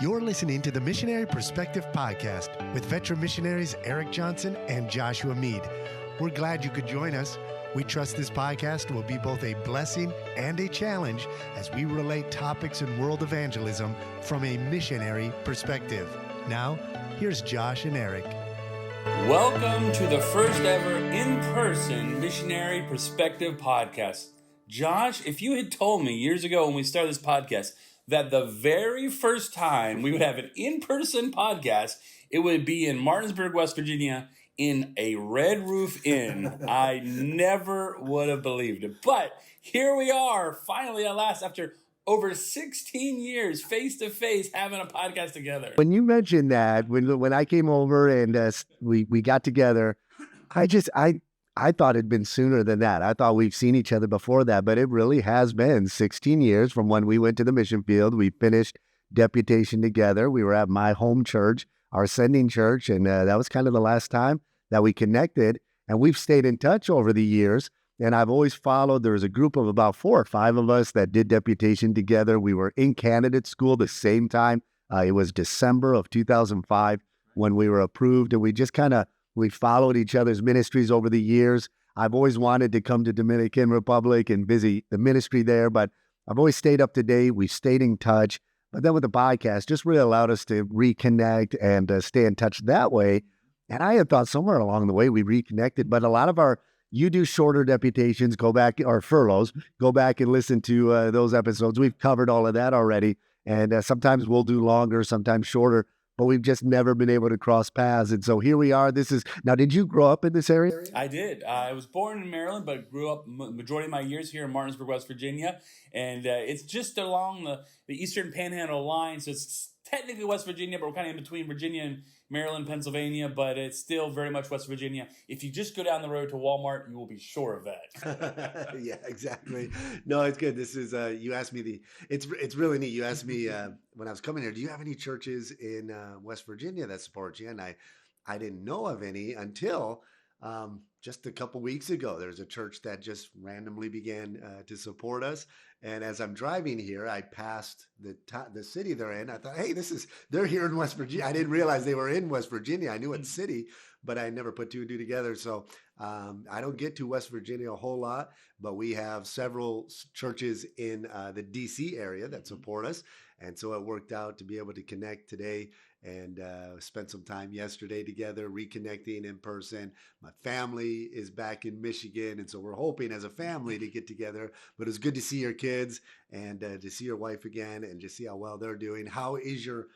You're listening to the Missionary Perspective Podcast with veteran missionaries Erik Johnson and Joshua Mead. We're glad you could join us. We trust this podcast will be both a blessing and a challenge as we relate topics in world evangelism from a missionary perspective. Now, here's Josh and Erik. Welcome to the first ever in-person Missionary Perspective Podcast. Josh, if you had told me years ago when we started this podcast that the very first time we would have an in-person podcast, it would be in Martinsburg, West Virginia, in a Red Roof Inn, I never would have believed it. But here we are, finally at last, after over 16 years, face-to-face, having a podcast together. When you mentioned that, when I came over and we got together, I thought it'd been sooner than that. I thought we've seen each other before that, but it really has been 16 years from when we went to the mission field. We finished deputation together. We were at my home church, our sending church, and that was kind of the last time that we connected. And we've stayed in touch over the years. And I've always followed, there was a group of about 4 or 5 of us that did deputation together. We were in candidate school the same time. It was December of 2005 when we were approved. And we just we followed each other's ministries over the years. I've always wanted to come to Dominican Republic and visit the ministry there, but I've always stayed up to date. We've stayed in touch. But then with the podcast, just really allowed us to reconnect and stay in touch that way. And I had thought somewhere along the way we reconnected, but a lot of you do shorter deputations, go back, or furloughs, go back and listen to those episodes. We've covered all of that already. And sometimes we'll do longer, sometimes shorter, but we've just never been able to cross paths. And so here we are. Now, did you grow up in this area? I did. I was born in Maryland, but grew up majority of my years here in Martinsburg, West Virginia. And it's just along the Eastern Panhandle line. So it's technically West Virginia, but we're kind of in between Virginia and Maryland, Pennsylvania, but it's still very much West Virginia. If you just go down the road to Walmart, you will be sure of that. Yeah, exactly. No, it's good. This is, you asked me it's really neat. You asked me when I was coming here, do you have any churches in West Virginia that support you? And I didn't know of any until just a couple weeks ago. There's a church that just randomly began to support us. And as I'm driving here, I passed the city they're in. I thought, hey, they're here in West Virginia. I didn't realize they were in West Virginia. I knew what city, but I never put 2 and 2 together. So I don't get to West Virginia a whole lot, but we have several churches in the DC area that support us. And so it worked out to be able to connect today and spent some time yesterday together, reconnecting in person. My family is back in Michigan, and so we're hoping as a family to get together. But it's good to see your kids and to see your wife again and just see how well they're doing. How is your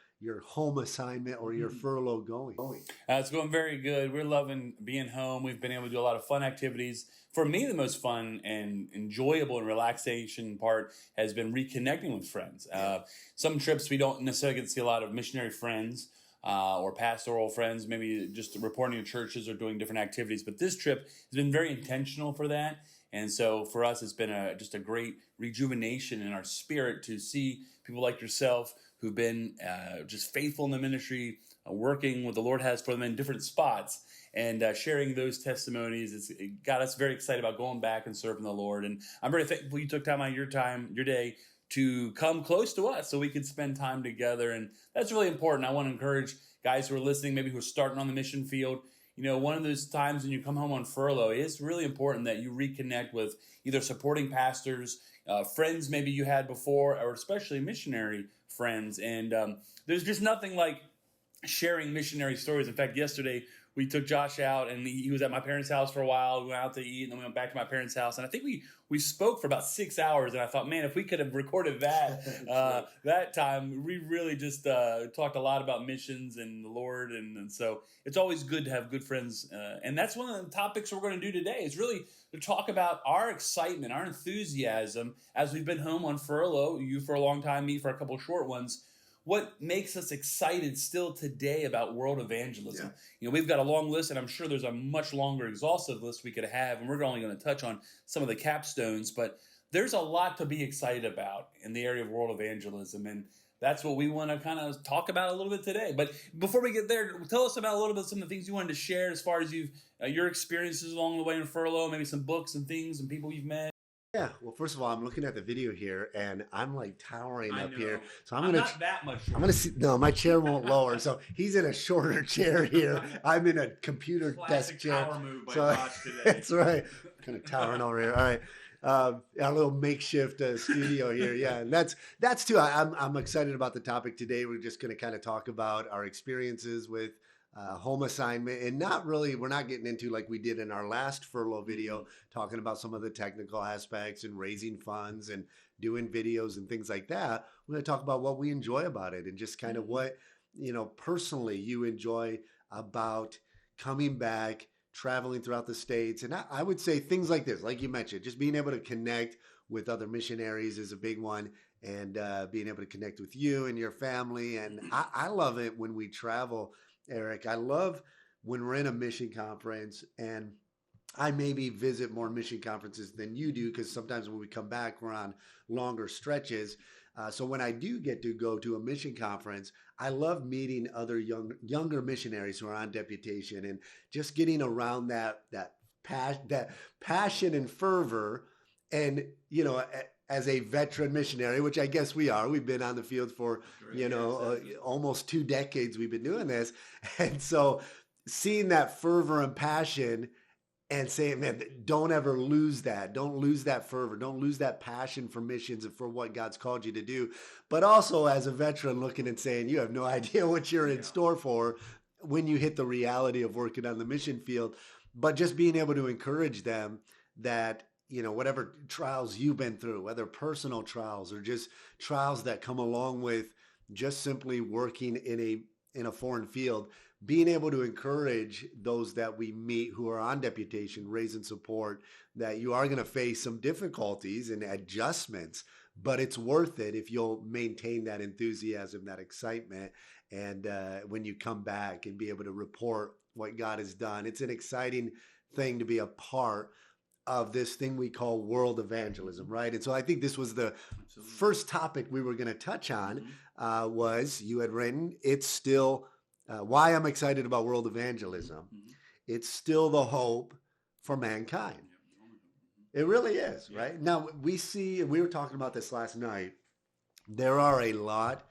home assignment or your furlough going? It's going very good. We're loving being home. We've been able to do a lot of fun activities. For me, the most fun and enjoyable and relaxation part has been reconnecting with friends. Some trips we don't necessarily get to see a lot of missionary friends or pastoral friends, maybe just reporting to churches or doing different activities. But this trip has been very intentional for that. And so for us, it's been just a great rejuvenation in our spirit to see people like yourself who've been just faithful in the ministry, working what the Lord has for them in different spots, and sharing those testimonies. It got us very excited about going back and serving the Lord. And I'm very thankful you took time out of your day, to come close to us so we could spend time together. And that's really important. I want to encourage guys who are listening, maybe who are starting on the mission field. You know, one of those times when you come home on furlough, it's really important that you reconnect with either supporting pastors, friends maybe you had before, or especially missionary friends. And there's just nothing like sharing missionary stories. In fact, yesterday we took Josh out, and he was at my parents' house for a while. We went out to eat, and then we went back to my parents' house. And I think we spoke for about 6 hours. And I thought, man, if we could have recorded that that time, we really just talked a lot about missions and the Lord. And so it's always good to have good friends. And that's one of the topics we're going to do today, is really to talk about our excitement, our enthusiasm as we've been home on furlough, you for a long time, me for a couple of short ones. What makes us excited still today about world evangelism? Yeah. You know, we've got a long list, and I'm sure there's a much longer, exhaustive list we could have, and we're only going to touch on some of the capstones, but there's a lot to be excited about in the area of world evangelism, and that's what we want to kind of talk about a little bit today. But before we get there, tell us about a little bit some of the things you wanted to share as far as your experiences along the way in furlough, maybe some books and things and people you've met. Yeah. Well, first of all, I'm looking at the video here, and I'm like towering I up know. here. So I'm not that much shorter. I'm gonna see. No, my chair won't lower. So he's in a shorter chair here. I'm in a computer desk chair. Power move by So Josh today. that's right. Kind of towering over here. All right. Our little makeshift studio here. Yeah, and that's too. I'm excited about the topic today. We're just going to kind of talk about our experiences with home assignment, and we're not getting into like we did in our last furlough video, talking about some of the technical aspects and raising funds and doing videos and things like that. We're going to talk about what we enjoy about it and just kind of what, personally you enjoy about coming back, traveling throughout the States. And I would say things like this, like you mentioned, just being able to connect with other missionaries is a big one, and being able to connect with you and your family. And I love it when we travel, Eric. I love when we're in a mission conference, and I maybe visit more mission conferences than you do, because sometimes when we come back, we're on longer stretches. So when I do get to go to a mission conference, I love meeting other younger missionaries who are on deputation, and just getting around that passion and fervor. And, as a veteran missionary, which I guess we are, we've been on the field for, almost 2 decades we've been doing this. And so seeing that fervor and passion and saying, man, don't ever lose that. Don't lose that fervor. Don't lose that passion for missions and for what God's called you to do. But also as a veteran looking and saying, you have no idea what you're in store for when you hit the reality of working on the mission field. But just being able to encourage them that, whatever trials you've been through, whether personal trials or just trials that come along with just simply working in a foreign field, being able to encourage those that we meet who are on deputation, raising support, that you are going to face some difficulties and adjustments, but it's worth it if you'll maintain that enthusiasm, that excitement. And when you come back and be able to report what God has done, it's an exciting thing to be a part of this thing we call world evangelism, right? And so I think this was the first topic we were going to touch on, was you had written, it's still why I'm excited about world evangelism. It's still the hope for mankind. It really is, right? Now we see, and we were talking about this last night, there are a lot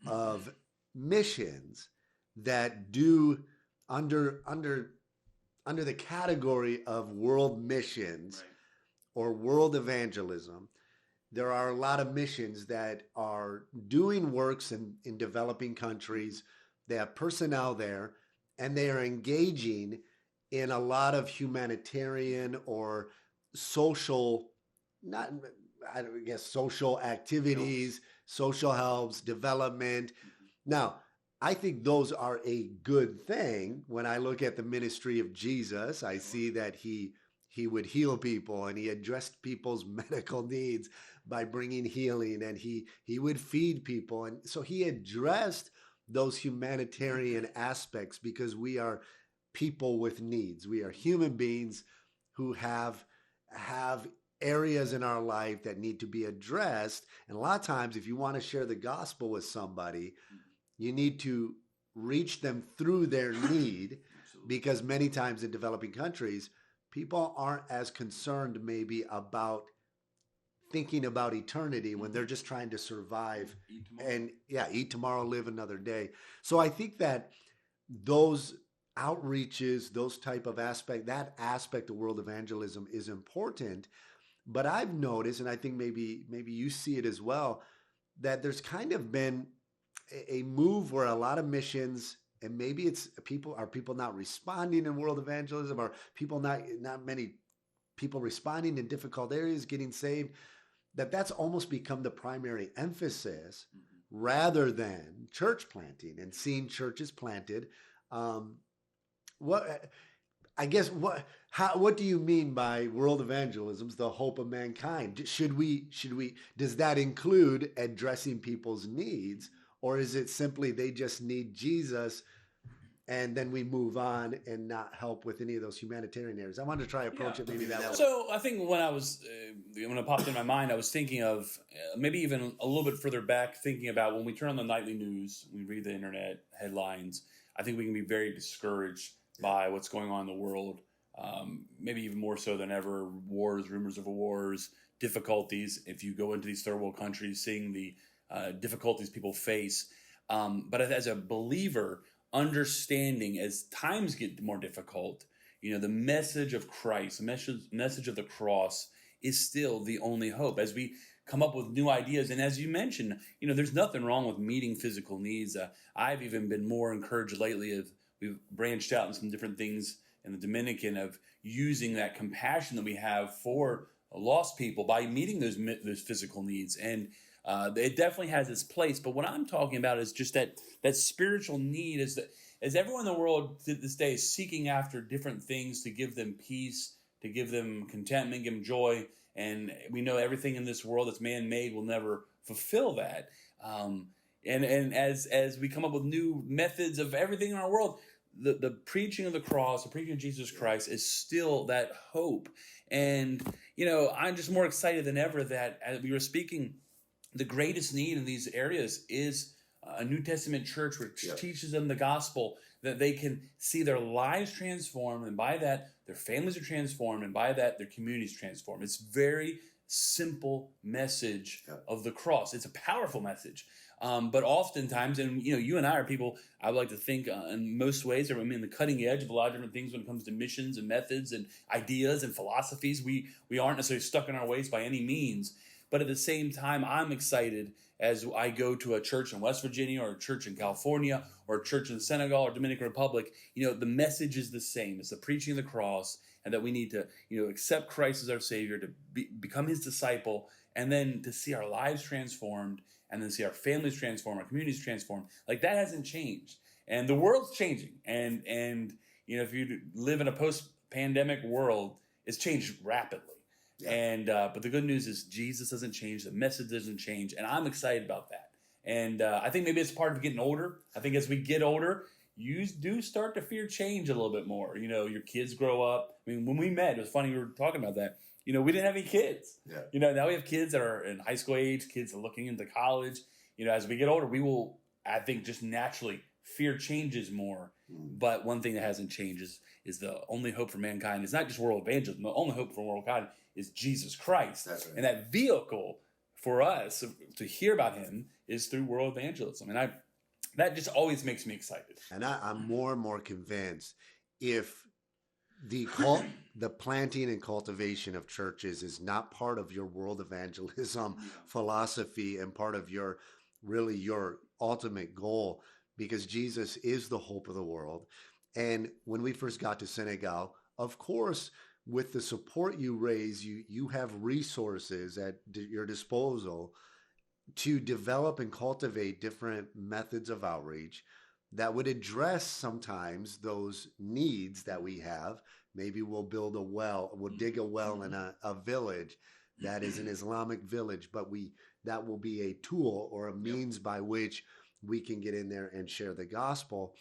of missions that do under the category of world missions or world evangelism. There are a lot of missions that are doing works in developing countries. They have personnel there, and they are engaging in a lot of humanitarian or social, social activities, social helps, development. Now, I think those are a good thing. When I look at the ministry of Jesus, I see that he would heal people, and he addressed people's medical needs by bringing healing, and he would feed people. And so he addressed those humanitarian aspects, because we are people with needs. We are human beings who have areas in our life that need to be addressed. And a lot of times, if you want to share the gospel with somebody, you need to reach them through their need, because many times in developing countries, people aren't as concerned maybe about thinking about eternity when they're just trying to survive and eat tomorrow, live another day. So I think that those outreaches, those type of that aspect of world evangelism is important. But I've noticed, and I think maybe you see it as well, that there's kind of been a move where a lot of missions, and maybe it's people not responding in world evangelism, or not many people responding in difficult areas, getting saved, that's almost become the primary emphasis rather than church planting and seeing churches planted. What do you mean by world evangelism, the hope of mankind? Does that include addressing people's needs, or is it simply they just need Jesus and then we move on and not help with any of those humanitarian areas? I wanted to try to approach it maybe that way. So I think when it popped in my mind, I was thinking of maybe even a little bit further back, thinking about when we turn on the nightly news, we read the internet headlines, I think we can be very discouraged by what's going on in the world, maybe even more so than ever. Wars, rumors of wars, difficulties. If you go into these third world countries, seeing the difficulties people face. But as a believer, understanding as times get more difficult, the message of Christ, the message of the cross is still the only hope. As we come up with new ideas, and as you mentioned, there's nothing wrong with meeting physical needs. I've even been more encouraged lately as we've branched out in some different things in the Dominican of using that compassion that we have for lost people by meeting those physical needs. And it definitely has its place. But what I'm talking about is just that spiritual need is that as everyone in the world to this day is seeking after different things to give them peace, to give them contentment, give them joy. And we know everything in this world that's man-made will never fulfill that. And as we come up with new methods of everything in our world, the preaching of the cross, the preaching of Jesus Christ is still that hope. And, I'm just more excited than ever that as we were speaking, the greatest need in these areas is a New Testament church which teaches them the gospel, that they can see their lives transformed, and by that, their families are transformed, and by that, their communities transformed. It's very simple message of the cross. It's a powerful message. But oftentimes, and you and I are people, I would like to think in most ways, are the cutting edge of a lot of different things when it comes to missions and methods and ideas and philosophies. We aren't necessarily stuck in our ways by any means. But at the same time, I'm excited as I go to a church in West Virginia or a church in California or a church in Senegal or Dominican Republic. The message is the same. It's the preaching of the cross, and that we need to, accept Christ as our Savior, to become His disciple, and then to see our lives transformed, and then see our families transformed, our communities transformed. Like, that hasn't changed. And the world's changing. And if you live in a post-pandemic world, it's changed rapidly. Yeah. And but the good news is Jesus doesn't change. The message doesn't change. And I'm excited about that. And I think maybe it's part of getting older. I think as we get older, you do start to fear change a little bit more. Your kids grow up. When we met, it was funny, we were talking about that. We didn't have any kids. Yeah. Now we have kids that are in high school age, kids that are looking into college. As we get older, we will, I think, just naturally fear changes more. But one thing that hasn't changed is the only hope for mankind is not just world evangelism. The only hope for worldkind is Jesus Christ. That's right. And that vehicle for us to hear about Him is through world evangelism. And that just always makes me excited. And I'm more and more convinced if the planting and cultivation of churches is not part of your world evangelism philosophy and part of your ultimate goal, because Jesus is the hope of the world. And when we first got to Senegal, of course, with the support you raise, you have resources at your disposal to develop and cultivate different methods of outreach that would address sometimes those needs that we have. Maybe we'll build a well, we'll dig a well in a village that is an Islamic village, but that will be a tool or a means by which we can get in there and share the gospel.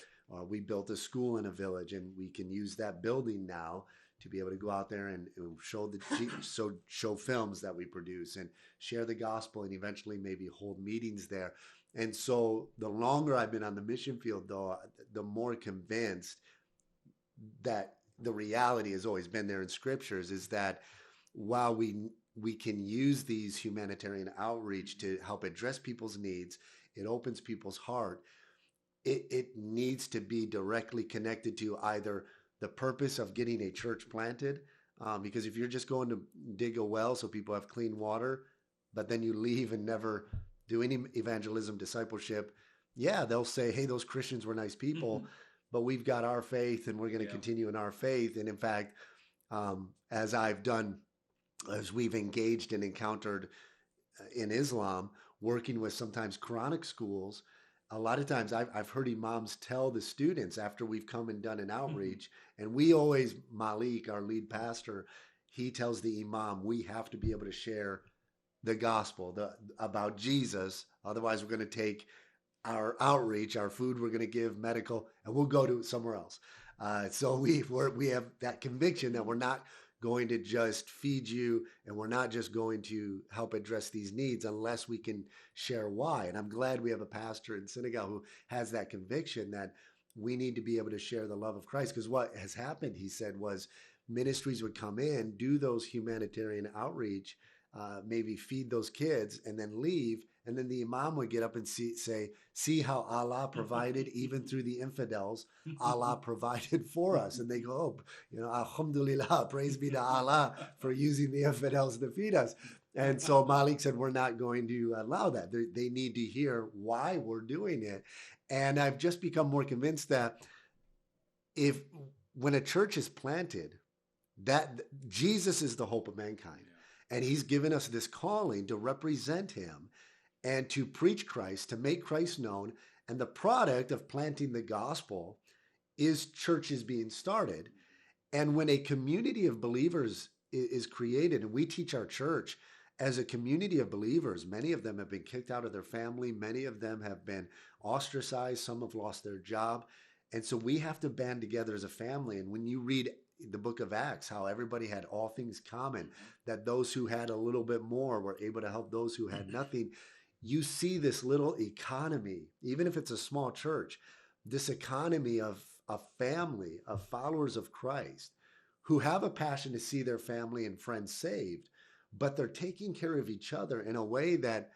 We built a school in a village, and we can use that building now to be able to go out there and show films that we produce and share the gospel, and eventually maybe hold meetings there. And so the longer I've been on the mission field, though, the more convinced that the reality has always been there in scriptures is that while we can use these humanitarian outreach to help address people's needs, it opens people's heart. It needs to be directly connected to either the purpose of getting a church planted, because if you're just going to dig a well so people have clean water, but then you leave and never do any evangelism, discipleship, they'll say, hey, those Christians were nice people, but we've got our faith and we're going to continue in our faith. And in fact, as we've engaged and encountered in Islam, working with sometimes Quranic schools, a lot of times I've heard imams tell the students after we've come and done an outreach, and we always, Malik, our lead pastor, he tells the imam, we have to be able to share the gospel about Jesus. Otherwise, we're going to take our outreach, our food we're going to give, medical, and we'll go to somewhere else. So we have that conviction that we're not going to just feed you, and we're not just going to help address these needs unless we can share why. And I'm glad we have a pastor in Senegal who has that conviction that we need to be able to share the love of Christ. Because what has happened, he said, was ministries would come in, do those humanitarian outreach maybe feed those kids and then leave. And then the imam would get up and say, see how Allah provided even through the infidels. Allah provided for us. And they go, oh, alhamdulillah, praise be to Allah for using the infidels to feed us. And so Malik said, we're not going to allow that. They need to hear why we're doing it. And I've just become more convinced that when a church is planted, that Jesus is the hope of mankind. Yeah. And he's given us this calling to represent him and to preach Christ, to make Christ known. And the product of planting the gospel is churches being started. And when a community of believers is created, and we teach our church as a community of believers, many of them have been kicked out of their family. Many of them have been ostracized. Some have lost their job. And so we have to band together as a family. And when you read the book of Acts, how everybody had all things common, that those who had a little bit more were able to help those who had nothing. You see this little economy, even if it's a small church, this economy of a family of followers of Christ who have a passion to see their family and friends saved, but they're taking care of each other in a way that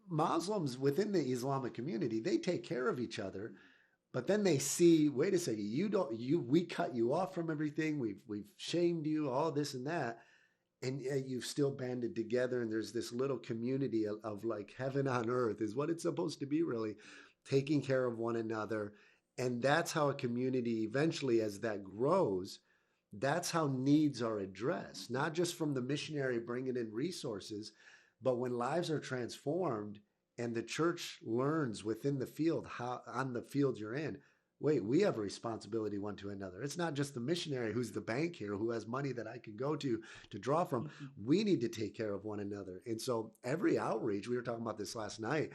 Muslims within the Islamic community, they take care of each other. But then they see, wait a second, we cut you off from everything. We've shamed you, all this and that. And you've still banded together. And there's this little community of like heaven on earth is what it's supposed to be, really, taking care of one another. And that's how a community eventually, as that grows, that's how needs are addressed, not just from the missionary bringing in resources, but when lives are transformed and the church learns within the field, how on the field you're in, wait, we have a responsibility one to another. It's not just the missionary who's the bank here, who has money that I can go to draw from. We need to take care of one another. And so every outreach, we were talking about this last night,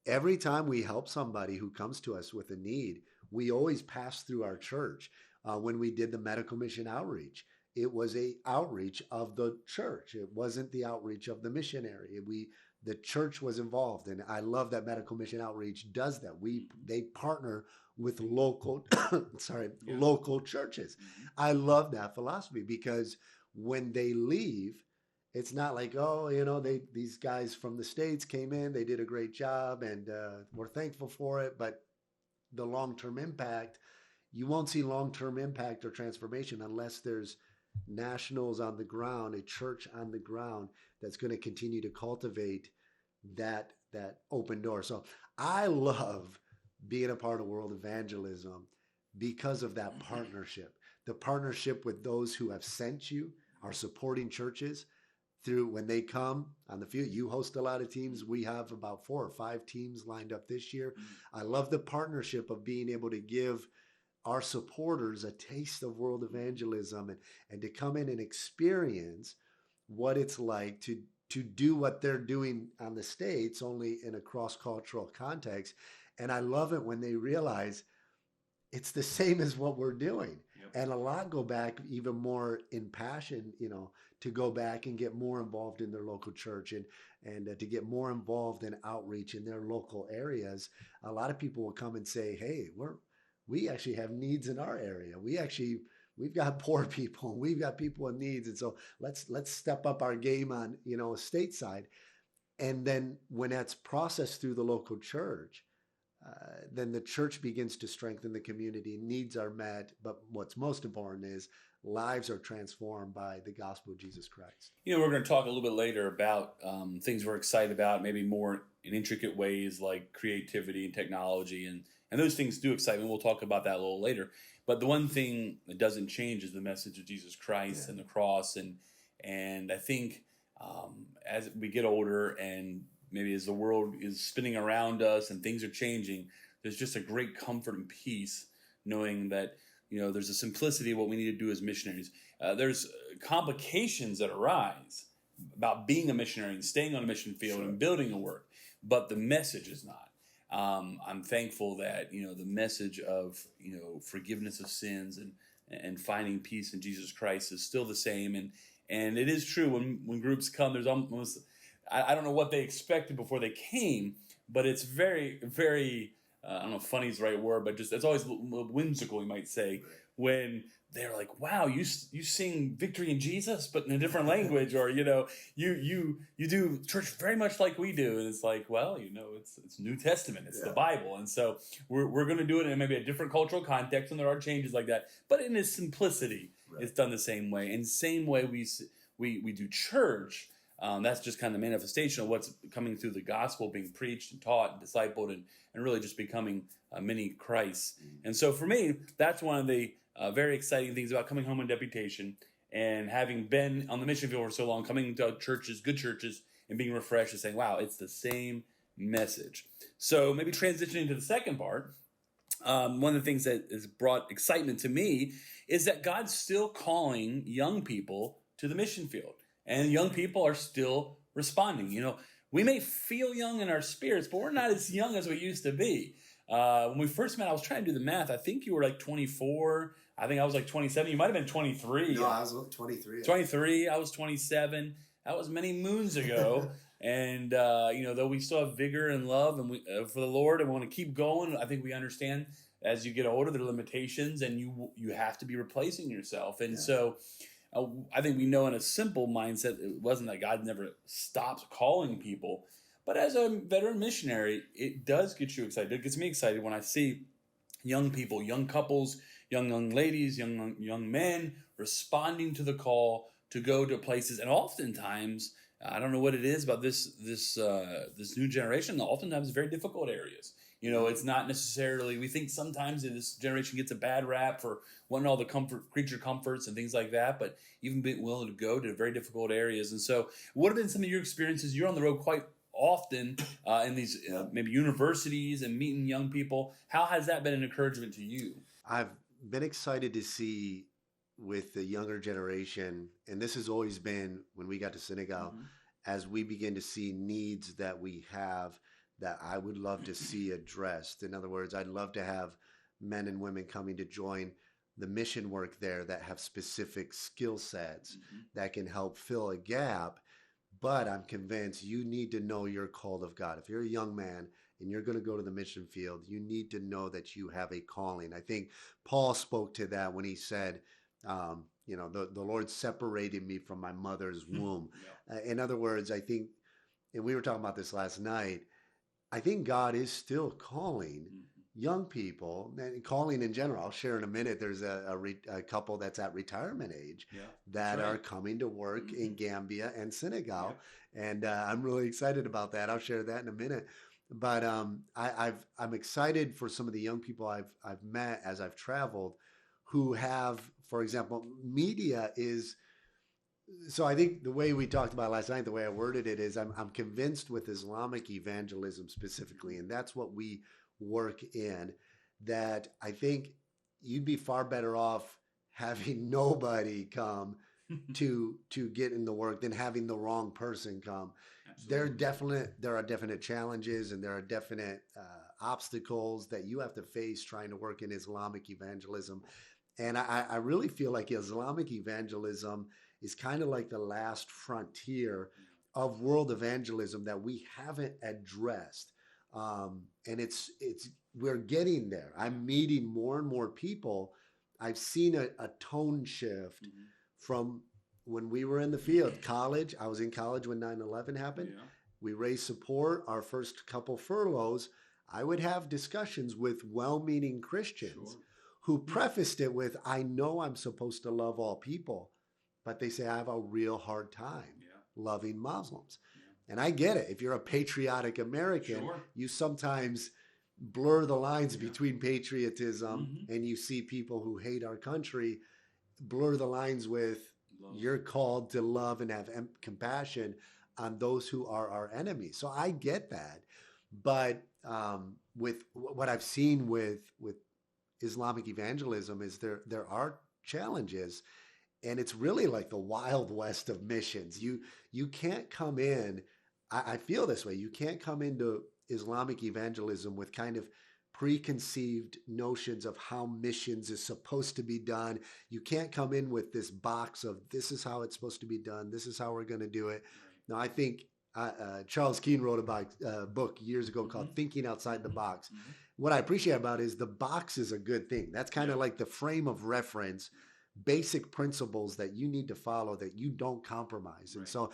every time we help somebody who comes to us with a need, we always pass through our church. When we did the medical mission outreach, it was a outreach of the church. It wasn't the outreach of the missionary. The church was involved, and I love that medical mission outreach does that. They partner with local local churches. I love that philosophy because when they leave, it's not like, these guys from the States came in, they did a great job, and we're thankful for it. But the long-term impact, you won't see long-term impact or transformation unless there's nationals on the ground, a church on the ground that's going to continue to cultivate that open door. So I love being a part of World Evangelism because of that partnership, the partnership with those who have sent you, are supporting churches through when they come on the field. You host a lot of teams. We have about 4 or 5 teams lined up this year. I love the partnership of being able to give our supporters a taste of World Evangelism and to come in and experience what it's like to do what they're doing on the States, only in a cross-cultural context. And I love it when they realize it's the same as what we're doing. Yep. And a lot go back even more in passion, to go back and get more involved in their local church and to get more involved in outreach in their local areas. A lot of people will come and say, hey, we actually have needs in our area. We've got poor people. We've got people in needs. And so let's step up our game on, stateside. And then when that's processed through the local church, then the church begins to strengthen the community. Needs are met. But what's most important is lives are transformed by the gospel of Jesus Christ. We're going to talk a little bit later about things we're excited about, maybe more in intricate ways like creativity and technology. And those things do excite me. We'll talk about that a little later. But the one thing that doesn't change is the message of Jesus Christ and the cross. And I think as we get older and maybe as the world is spinning around us and things are changing, there's just a great comfort and peace knowing that, there's a simplicity of what we need to do as missionaries. There's complications that arise about being a missionary and staying on a mission field and building a work, but the message is not. I'm thankful that, the message of, forgiveness of sins and finding peace in Jesus Christ is still the same. And it is true when groups come, there's almost, I don't know what they expected before they came, but it's very, very I don't know if funny is the right word, but just it's always whimsical, you might say, when they're like, "Wow, you sing Victory in Jesus, but in a different language," or you do church very much like we do, and it's like, well, it's New Testament, it's the Bible, and so we're going to do it in maybe a different cultural context, and there are changes like that, but in its simplicity, it's done the same way, and same way we do church. That's just kind of the manifestation of what's coming through the gospel, being preached and taught and discipled, and really just becoming mini Christ. And so for me, that's one of the very exciting things about coming home on deputation and having been on the mission field for so long, coming to churches, good churches, and being refreshed and saying, wow, it's the same message. So maybe transitioning to the second part, one of the things that has brought excitement to me is that God's still calling young people to the mission field. And young people are still responding. We may feel young in our spirits, but we're not as young as we used to be. When we first met, I was trying to do the math. I think you were like 24. I think I was like 27. You might have been 23. No, I was 23. 23. I was 27. That was many moons ago. And, though we still have vigor and love and for the Lord and we want to keep going, I think we understand as you get older, there are limitations and you have to be replacing yourself. And so I think we know in a simple mindset, it wasn't that God never stops calling people. But as a veteran missionary, it does get you excited. It gets me excited when I see young people, young couples, young ladies, young men responding to the call to go to places. And oftentimes, I don't know what it is about this new generation, oftentimes very difficult areas. It's not necessarily, we think sometimes this generation gets a bad rap for wanting all the creature comforts and things like that, but even being willing to go to very difficult areas. And so what have been some of your experiences? You're on the road quite often in these maybe universities and meeting young people. How has that been an encouragement to you? I've been excited to see with the younger generation, and this has always been when we got to Senegal, as we begin to see needs that we have that I would love to see addressed. In other words, I'd love to have men and women coming to join the mission work there that have specific skill sets that can help fill a gap. But I'm convinced you need to know your call of God. If you're a young man and you're going to go to the mission field, you need to know that you have a calling. I think Paul spoke to that when he said, the Lord separated me from my mother's womb. In other words, I think, and we were talking about this last night, I think God is still calling young people, and calling in general. I'll share in a minute. There's a couple that's at retirement age that are coming to work in Gambia and Senegal, and I'm really excited about that. I'll share that in a minute. But I'm excited for some of the young people I've met as I've traveled, who have, for example, media is. So I think the way we talked about last night, the way I worded it is I'm convinced with Islamic evangelism specifically, and that's what we work in, that I think you'd be far better off having nobody come to get in the work than having the wrong person come. Absolutely. There are definite challenges and there are definite obstacles that you have to face trying to work in Islamic evangelism. And I really feel like Islamic evangelism is kind of like the last frontier of world evangelism that we haven't addressed. And we're getting there. I'm meeting more and more people. I've seen a tone shift from when we were in the field. College, I was in college when 9/11 happened. Yeah. We raised support. Our first couple furloughs, I would have discussions with well-meaning Christians who prefaced it with, I know I'm supposed to love all people, but they say I have a real hard time loving Muslims. And I get it. If you're a patriotic American, you sometimes blur the lines between patriotism and you see people who hate our country blur the lines with you're called to love and have compassion on those who are our enemies. So I get that. But with what I've seen with Islamic evangelism is there are challenges. And it's really like the Wild West of missions. You can't come in, I feel this way, you can't come into Islamic evangelism with kind of preconceived notions of how missions is supposed to be done. You can't come in with this box of this is how it's supposed to be done, this is how we're going to do it. Now, I think Charles Keene wrote a book years ago called Thinking Outside the Box. What I appreciate about it is the box is a good thing. That's kind of like the frame of reference, basic principles that you need to follow that you don't compromise. And so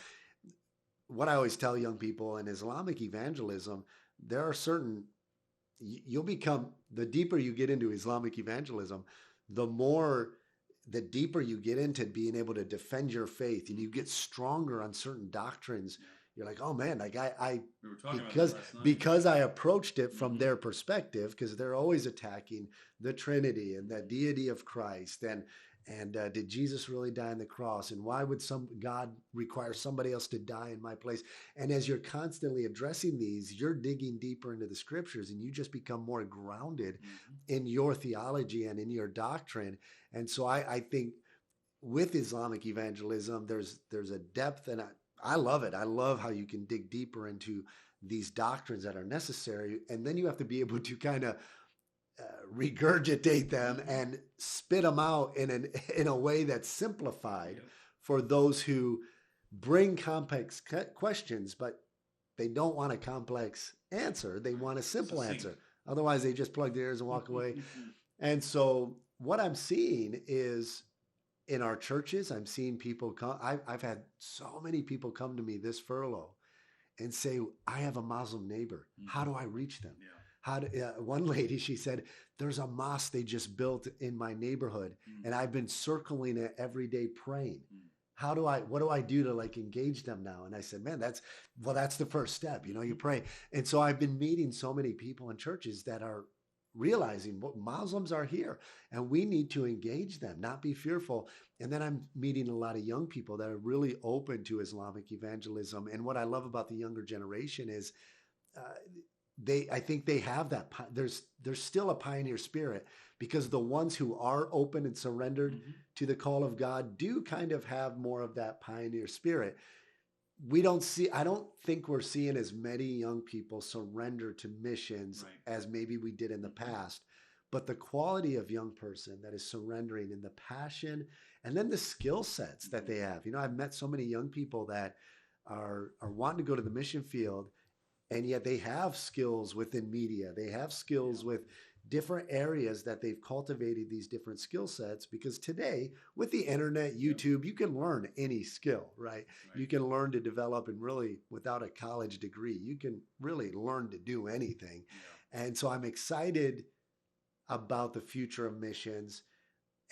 what I always tell young people in Islamic evangelism, there are certain, you'll become, the deeper you get into Islamic evangelism, the deeper you get into being able to defend your faith, and you get stronger on certain doctrines. You're like, oh man, like because I approached it from their perspective, because they're always attacking the Trinity and the deity of Christ, and did Jesus really die on the cross? And why would God require somebody else to die in my place? And as you're constantly addressing these, you're digging deeper into the scriptures, and you just become more grounded in your theology and in your doctrine. And so I think with Islamic evangelism, there's a depth, and I love it. I love how you can dig deeper into these doctrines that are necessary, and then you have to be able to kind of regurgitate them and spit them out in a way that's simplified for those who bring complex questions, but they don't want a complex answer. They want a simple answer. Otherwise, they just plug their ears and walk away. And so what I'm seeing is in our churches, I'm seeing people come. I've had so many people come to me this furlough and say, I have a Muslim neighbor. How do I reach them? One lady, she said, there's a mosque they just built in my neighborhood, and I've been circling it every day praying. What do I do to like engage them now? And I said, man, that's the first step. You pray. And so I've been meeting so many people in churches that are realizing Muslims are here and we need to engage them, not be fearful. And then I'm meeting a lot of young people that are really open to Islamic evangelism. And what I love about the younger generation is, I think they have that. There's still a pioneer spirit, because the ones who are open and surrendered to the call of God do kind of have more of that pioneer spirit. I don't think we're seeing as many young people surrender to missions as maybe we did in the past. But the quality of young person that is surrendering, and the passion, and then the skill sets that they have. I've met so many young people that are wanting to go to the mission field, and yet they have skills within media. They have skills with different areas that they've cultivated these different skill sets, because today with the internet, YouTube, you can learn any skill, right? You can learn to develop, and really without a college degree, you can really learn to do anything. And so I'm excited about the future of missions.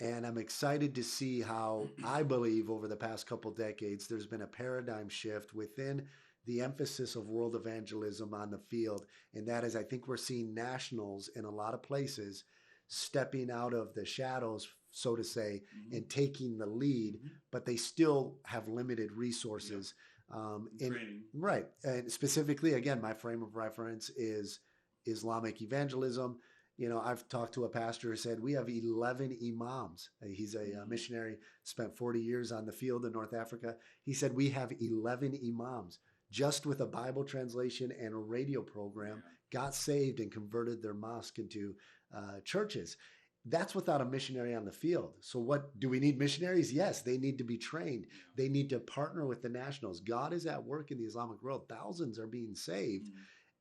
And I'm excited to see how, I believe over the past couple decades, there's been a paradigm shift within the emphasis of world evangelism on the field. And that is, I think we're seeing nationals in a lot of places stepping out of the shadows, so to say, and taking the lead, but they still have limited resources. Right. And specifically, again, my frame of reference is Islamic evangelism. I've talked to a pastor who said, we have 11 imams. He's a missionary, spent 40 years on the field in North Africa. He said, we have 11 imams. Just with a Bible translation and a radio program, got saved and converted their mosque into churches. That's without a missionary on the field. So what do we need? Missionaries? Yes, they need to be trained. They need to partner with the nationals. God is at work in the Islamic world. Thousands are being saved.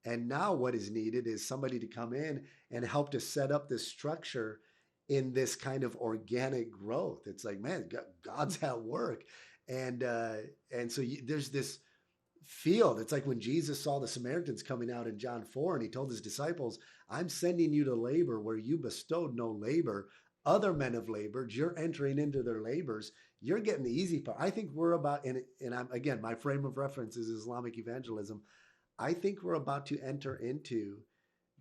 And now what is needed is somebody to come in and help to set up this structure in this kind of organic growth. It's like, man, God's at work. And so there's this field. It's like when Jesus saw the Samaritans coming out in John 4, and he told his disciples, I'm sending you to labor where you bestowed no labor. Other men have labored. You're entering into their labors. You're getting the easy part. I think we're about, and I'm, again, my frame of reference is Islamic evangelism. I think we're about to enter into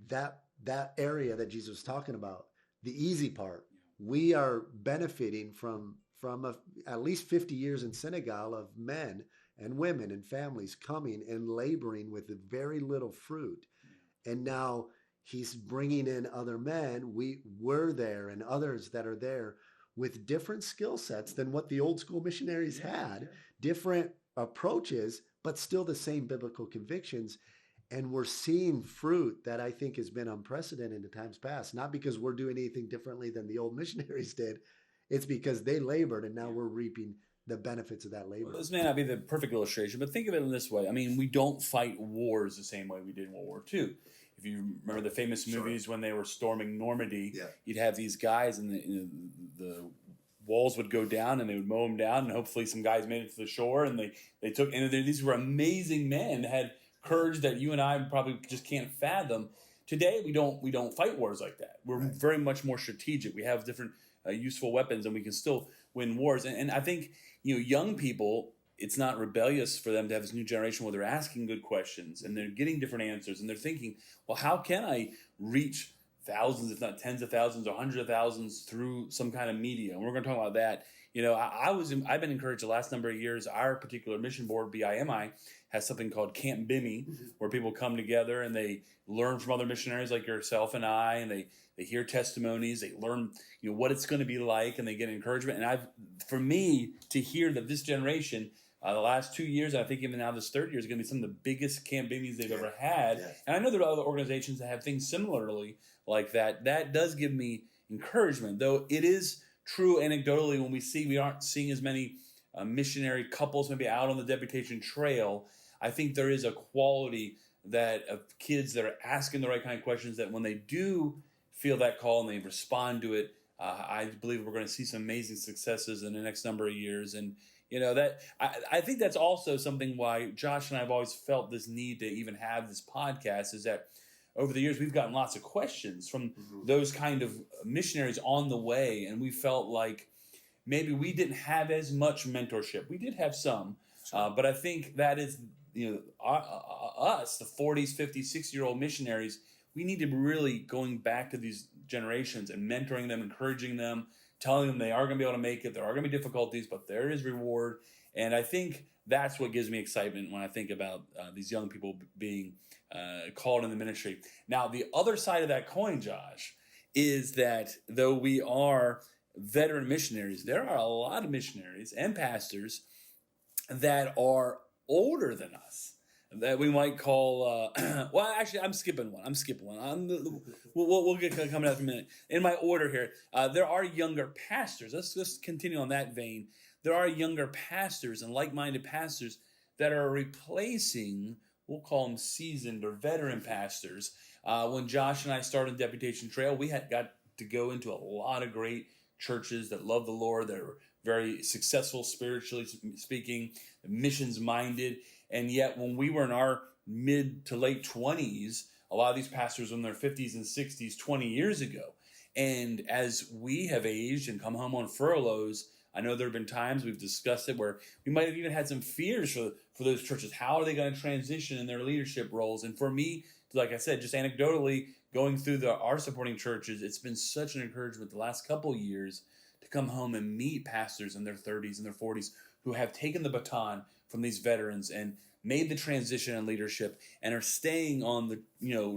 that area that Jesus was talking about, the easy part. We are benefiting from at least 50 years in Senegal of men and women and families coming and laboring with very little fruit. And now he's bringing in other men. We're there, and others that are there with different skill sets than what the old school missionaries had, different approaches, but still the same biblical convictions. And we're seeing fruit that I think has been unprecedented in times past, not because we're doing anything differently than the old missionaries did. It's because they labored, and now we're reaping the benefits of that labor. Well, this may not be the perfect illustration, but think of it in this way. I mean, we don't fight wars the same way we did in World War II. If you remember the famous movies when they were storming Normandy, you'd have these guys and the walls would go down and they would mow them down, and hopefully some guys made it to the shore, and they took, and these were amazing men that had courage that you and I probably just can't fathom. Today we don't fight wars like that. We're very much more strategic. We have different useful weapons, and we can still win wars. And I think young people, it's not rebellious for them to have this new generation where they're asking good questions and they're getting different answers, and they're thinking, well, how can I reach thousands, if not tens of thousands or hundreds of thousands through some kind of media? And we're going to talk about that. I've been encouraged the last number of years. Our particular mission board, BIMI, has something called Camp Bimmy, where people come together and they learn from other missionaries like yourself and I, and they hear testimonies, they learn what it's going to be like, and they get encouragement. And for me to hear that this generation, the last 2 years, and I think even now this third year, is going to be some of the biggest Camp Bimmies they've ever had. And I know there are other organizations that have things similarly like that. That does give me encouragement, though it is true anecdotally when we aren't seeing as many missionary couples maybe out on the deputation trail. I think there is a quality of kids that are asking the right kind of questions, that when they do feel that call and they respond to it, I believe we're going to see some amazing successes in the next number of years. And that I think that's also something why Josh and I have always felt this need to even have this podcast, is that over the years we've gotten lots of questions from those kind of missionaries on the way, and we felt like maybe we didn't have as much mentorship. We did have some, but I think that is us, the 40s, 50s, 60-year-old missionaries. We need to be really going back to these generations and mentoring them, encouraging them, telling them they are going to be able to make it. There are going to be difficulties, but there is reward. And I think that's what gives me excitement when I think about these young people being called in the ministry. Now, the other side of that coin, Josh, is that though we are veteran missionaries, there are a lot of missionaries and pastors that are older than us, that we might call, well, actually, I'm skipping one. We'll get coming out in a minute. In my order here, there are younger pastors. Let's continue on that vein. There are younger pastors and like-minded pastors that are replacing, we'll call them seasoned or veteran pastors. When Josh and I started Deputation Trail, we got to go into a lot of great churches that love the Lord, that are very successful spiritually speaking, missions-minded. And yet when we were in our mid to late 20s, a lot of these pastors were in their 50s and 60s 20 years ago. And as we have aged and come home on furloughs, I know there have been times we've discussed it where we might have even had some fears for those churches. How are they going to transition in their leadership roles? And for me, like I said, just anecdotally, going through our supporting churches, it's been such an encouragement the last couple of years to come home and meet pastors in their 30s and their 40s who have taken the baton from these veterans and made the transition in leadership and are staying on the,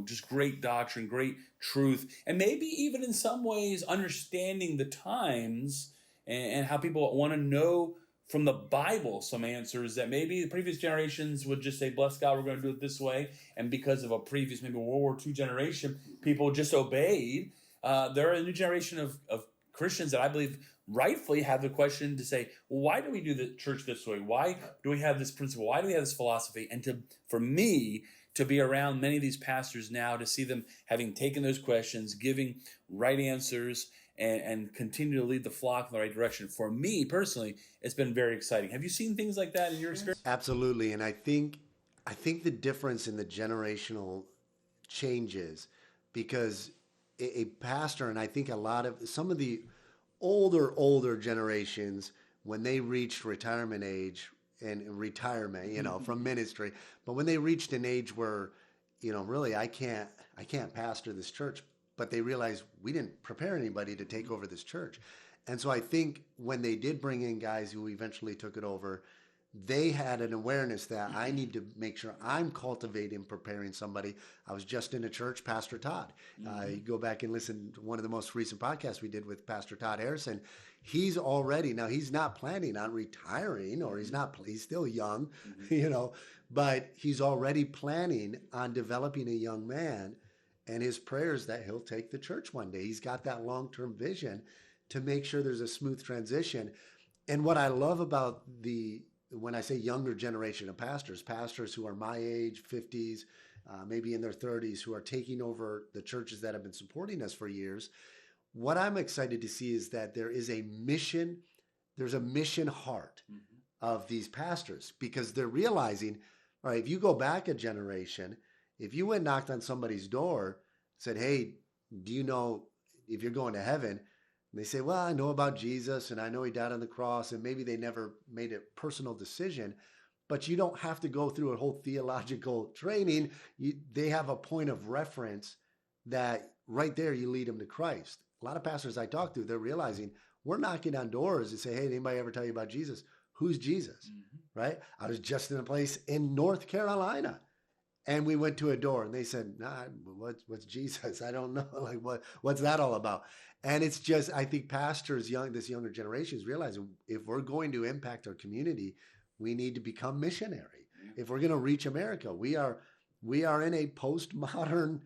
just great doctrine, great truth, and maybe even in some ways understanding the times and how people want to know from the Bible some answers that maybe the previous generations would just say, bless God, we're going to do it this way. And because of a previous, maybe World War II generation, people just obeyed. There are a new generation of Christians that I believe rightfully have the question to say, well, why do we do the church this way? Why do we have this principle? Why do we have this philosophy? And for me to be around many of these pastors now, to see them having taken those questions, giving right answers, and continue to lead the flock in the right direction. For me personally, it's been very exciting. Have you seen things like that in your experience? Absolutely. And I think the difference in the generational changes, because a pastor, and I think some of the older generations, when they reached retirement age and retirement, from ministry, but when they reached an age where, really I can't pastor this church, but they realized we didn't prepare anybody to take over this church. And so I think when they did bring in guys who eventually took it over, they had an awareness that I need to make sure I'm cultivating, preparing somebody. I was just in a church, Pastor Todd. You go back and listen to one of the most recent podcasts we did with Pastor Todd Harrison. He's not planning on retiring, or he's still young, but he's already planning on developing a young man. And his prayer is that he'll take the church one day. He's got that long-term vision to make sure there's a smooth transition. And what I love about when I say younger generation of pastors who are my age, 50s, maybe in their 30s, who are taking over the churches that have been supporting us for years, what I'm excited to see is that there's a mission heart of these pastors, because they're realizing, all right, if you go back a generation, if you went and knocked on somebody's door, said, hey, do you know if you're going to heaven? And they say, well, I know about Jesus and I know he died on the cross, and maybe they never made a personal decision, but you don't have to go through a whole theological training. They have a point of reference that right there you lead them to Christ. A lot of pastors I talk to, they're realizing we're knocking on doors and say, hey, did anybody ever tell you about Jesus? Who's Jesus? Right? I was just in a place in North Carolina, and we went to a door and they said, nah, what's Jesus? I don't know. Like, what's that all about? And it's just, I think pastors, this younger generation is realizing if we're going to impact our community, we need to become missionary. If we're going to reach America, we are in a postmodern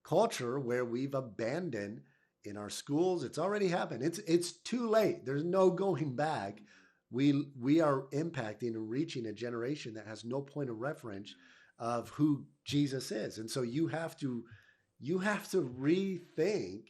culture where we've abandoned in our schools. It's already happened. It's too late. There's no going back. We are impacting and reaching a generation that has no point of reference of who Jesus is. And so you have to rethink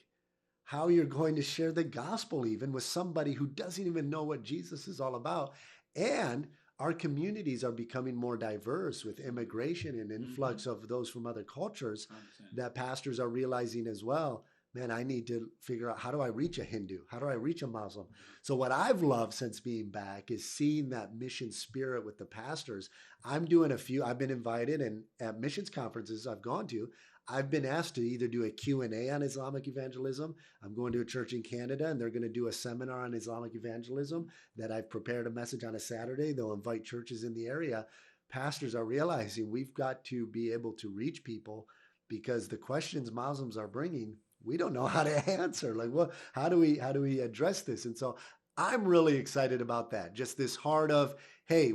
how you're going to share the gospel even with somebody who doesn't even know what Jesus is all about. And our communities are becoming more diverse with immigration and influx of those from other cultures 100%. that pastors are realizing as well. Man, I need to figure out, how do I reach a Hindu? How do I reach a Muslim? So what I've loved since being back is seeing that mission spirit with the pastors. I've been invited, and at missions conferences I've gone to, I've been asked to either do a Q&A on Islamic evangelism. I'm going to a church in Canada, and they're going to do a seminar on Islamic evangelism that I've prepared a message on a Saturday. They'll invite churches in the area. Pastors are realizing we've got to be able to reach people, because the questions Muslims are bringing, we don't know how to answer. Like, what? How do we address this? And so I'm really excited about that. Just this heart of, hey,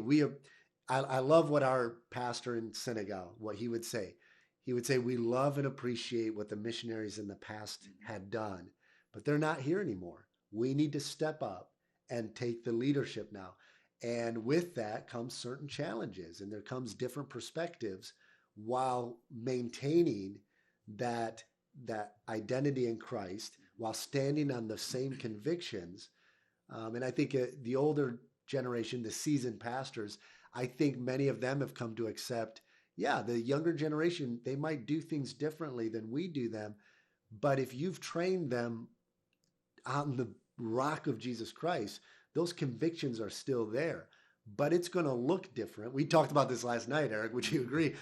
I love what our pastor in Senegal, what he would say. He would say, we love and appreciate what the missionaries in the past had done, but they're not here anymore. We need to step up and take the leadership now. And with that comes certain challenges, and there comes different perspectives while maintaining that identity in Christ, while standing on the same convictions. And I think the older generation, the seasoned pastors, I think many of them have come to accept, the younger generation, they might do things differently than we do them. But if you've trained them on the rock of Jesus Christ, those convictions are still there, but it's going to look different. We talked about this last night, Eric, would you agree?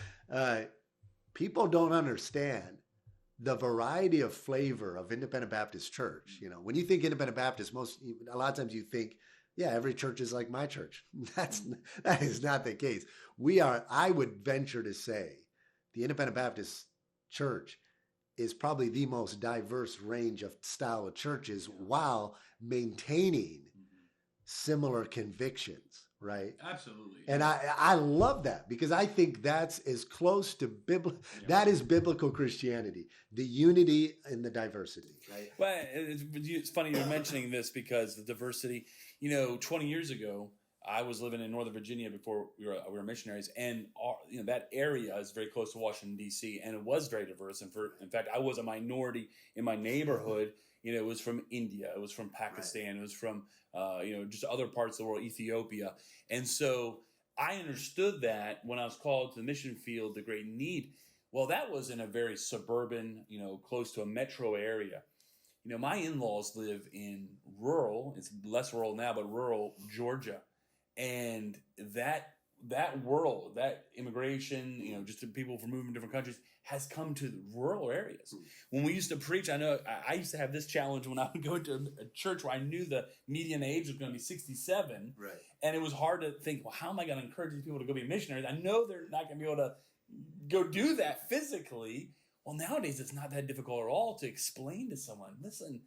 People don't understand the variety of flavor of Independent Baptist Church. You know, when you think Independent Baptist, a lot of times you think, every church is like my church. That is not the case. I would venture to say, the Independent Baptist Church is probably the most diverse range of style of churches while maintaining similar convictions, right? Absolutely. And I love that, because I think that's as close to that is biblical Christianity, the unity and the diversity, right? Well, it's funny you're mentioning this, because the diversity, 20 years ago, I was living in Northern Virginia before we were missionaries, and that area is very close to Washington, D.C., and it was very diverse. And in fact, I was a minority in my neighborhood. It was from India, it was from Pakistan, right. It was from just other parts of the world, Ethiopia. And so I understood that when I was called to the mission field, the great need. Well, that was in a very suburban, close to a metro area. My in-laws live in rural, it's less rural now, but rural Georgia. And that world, that immigration, just the people from moving to different countries, has come to the rural areas. When we used to preach, I know I used to have this challenge when I would go into a church where I knew the median age was going to be 67. Right. And it was hard to think, well, how am I going to encourage these people to go be missionaries? I know they're not going to be able to go do that physically. Well, nowadays it's not that difficult at all to explain to someone, listen,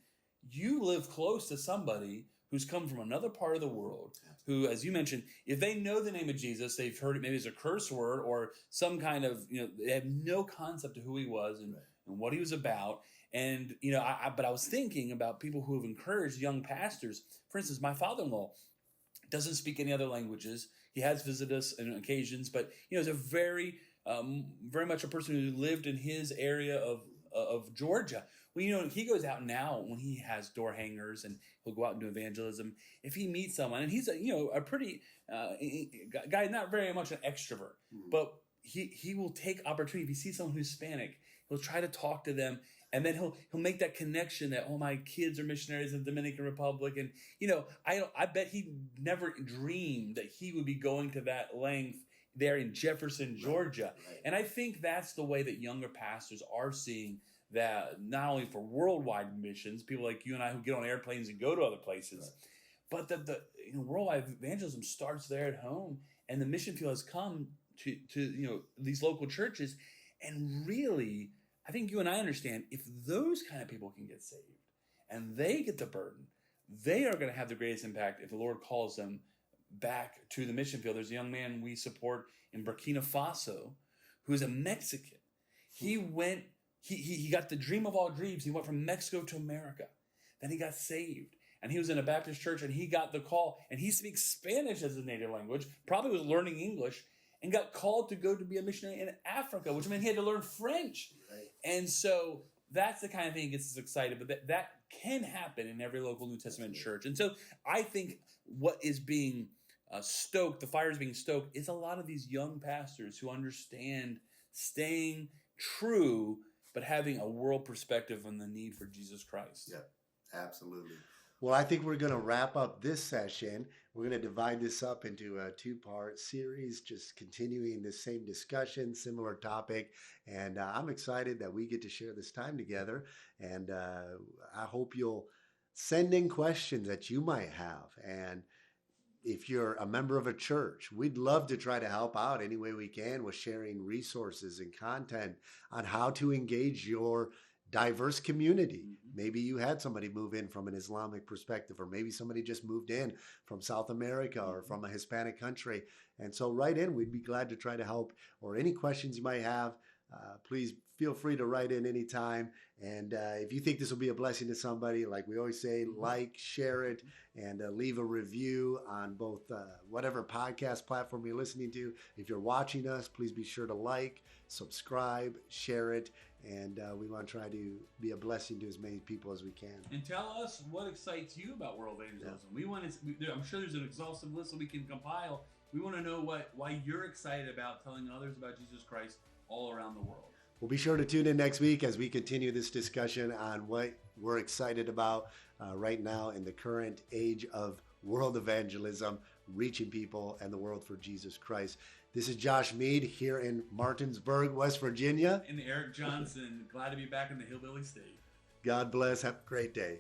you live close to somebody who's come from another part of the world, who, as you mentioned, if they know the name of Jesus, they've heard it maybe as a curse word or some kind of, they have no concept of who he was and what he was about. And, but I was thinking about people who have encouraged young pastors. For instance, my father-in-law, doesn't speak any other languages. He has visited us on occasions, but is a very much a person who lived in his area of Georgia. Well, he goes out now when he has door hangers and he'll go out and do evangelism. If he meets someone, and he's a pretty guy, not very much an extrovert, but he will take opportunity. If he sees someone who's Hispanic, he'll try to talk to them, and then he'll make that connection that, oh, my kids are missionaries in the Dominican Republic, and I bet he never dreamed that he would be going to that length there in Jefferson, Georgia. Right. And I think that's the way that younger pastors are seeing that, not only for worldwide missions, people like you and I who get on airplanes and go to other places, but that the worldwide evangelism starts there at home, and the mission field has come to these local churches. And really, I think you and I understand, if those kind of people can get saved and they get the burden, they are going to have the greatest impact if the Lord calls them back to the mission field. There's a young man we support in Burkina Faso who is a Mexican. He went, he got the dream of all dreams. He went from Mexico to America. Then he got saved. And he was in a Baptist church, and he got the call. And he speaks Spanish as his native language, probably was learning English, and got called to go to be a missionary in Africa, which meant he had to learn French. Right. And so that's the kind of thing that gets us excited. But that can happen in every local New Testament church. And so I think what is being stoked, the fire is being stoked, is a lot of these young pastors who understand staying true, but having a world perspective on the need for Jesus Christ. Yeah, absolutely. Well, I think we're going to wrap up this session. We're going to divide this up into a 2-part series, just continuing the same discussion, similar topic. And I'm excited that we get to share this time together. And I hope you'll send in questions that you might have. And if you're a member of a church, we'd love to try to help out any way we can with sharing resources and content on how to engage your diverse community. Maybe you had somebody move in from an Islamic perspective, or maybe somebody just moved in from South America or from a Hispanic country. And so write in. We'd be glad to try to help. Or any questions you might have, please feel free to write in anytime. And if you think this will be a blessing to somebody, like we always say, like, share it, and leave a review on both whatever podcast platform you're listening to. If you're watching us, please be sure to like, subscribe, share it. And we want to try to be a blessing to as many people as we can. And tell us what excites you about world evangelism. Yeah. We want to. I'm sure there's an exhaustive list that we can compile. We want to know why you're excited about telling others about Jesus Christ all around the world. We'll be sure to tune in next week as we continue this discussion on what we're excited about right now in the current age of world evangelism, reaching people and the world for Jesus Christ. This is Josh Mead here in Martinsburg, West Virginia. And Erik Johnson. Glad to be back in the Hillbilly State. God bless. Have a great day.